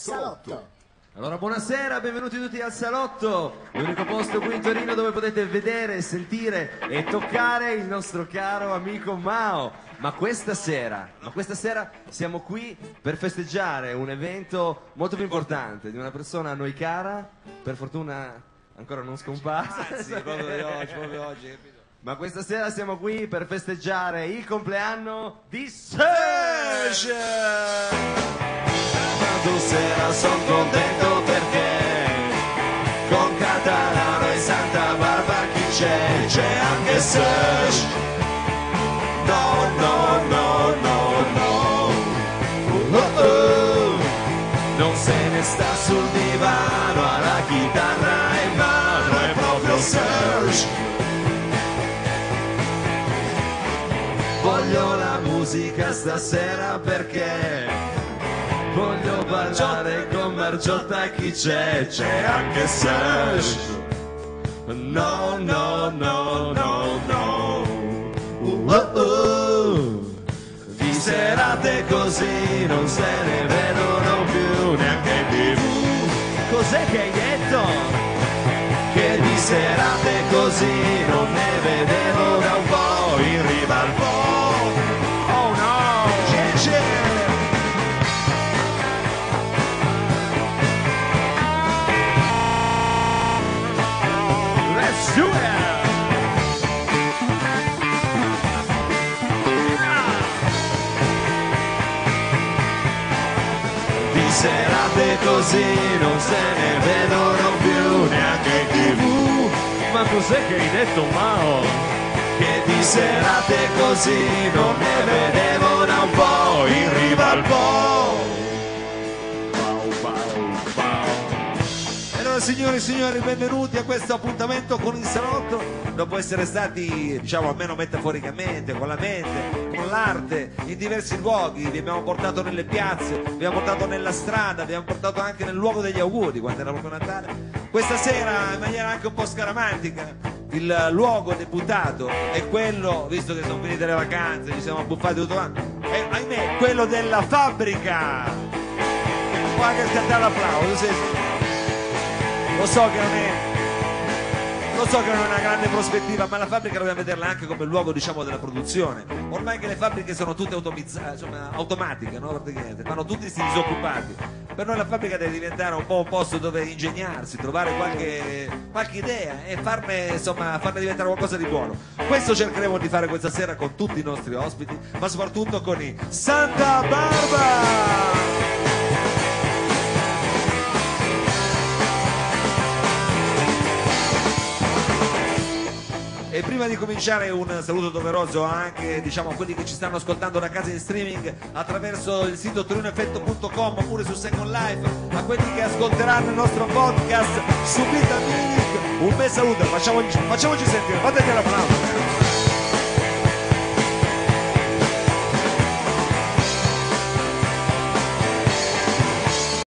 Salotto. Allora buonasera, benvenuti tutti al Salotto, l'unico posto qui in Torino dove potete vedere, sentire e toccare il nostro caro amico Mao. Ma questa sera siamo qui per festeggiare un evento molto più importante di una persona a noi cara, per fortuna ancora non scomparsa. Sì, proprio oggi, capito? Ma questa sera siamo qui per festeggiare il compleanno di Serge! Stasera son contento perché con Catalano e Santa Barbara chi c'è? C'è anche Serge. No, no, no, no, no. Non se ne sta sul divano, alla chitarra in mano, è proprio Serge. Voglio la musica stasera perché voglio ballare con Margiotta, chi c'è? C'è anche Serge. No, no, no, no, no. Di serate così non se ne vedono più neanche in TV. Cos'è che hai detto? Che di serate così non ne vedevo da un po' in riva al Po. Oh no! Let's do it! Di serate così non se ne vedono più neanche in TV. Ma cos'è che hai detto, Mao? Che di serate così non ne vedevo da un po' in riva al Po. E allora signore e signori, benvenuti a questo appuntamento con il Salotto. Dopo essere stati, diciamo almeno metaforicamente, con la mente, con l'arte, in diversi luoghi, vi abbiamo portato nelle piazze, vi abbiamo portato nella strada, vi abbiamo portato anche nel luogo degli auguri, quando era proprio Natale. Questa sera, in maniera anche un po' scaramantica, il luogo deputato è quello, visto che sono finite le vacanze, ci siamo abbuffati tutto quanto, è ahimè quello della fabbrica. Può anche scattare l'applauso, sì, sì. Lo so che non è una grande prospettiva, ma la fabbrica dobbiamo vederla anche come luogo, diciamo, della produzione. Ormai che le fabbriche sono tutte automatiche, no? Praticamente fanno tutti questi disoccupati. Per noi la fabbrica deve diventare un po' un posto dove ingegnarsi, trovare qualche idea e farne diventare qualcosa di buono. Questo cercheremo di fare questa sera con tutti i nostri ospiti, ma soprattutto con i Santa Barbara. E prima di cominciare un saluto doveroso anche, diciamo, a quelli che ci stanno ascoltando da casa in streaming attraverso il sito torinoeffetto.com oppure su Second Life, a quelli che ascolteranno il nostro podcast su Vita Music, un bel saluto, facciamoci sentire, fatemi l'applauso.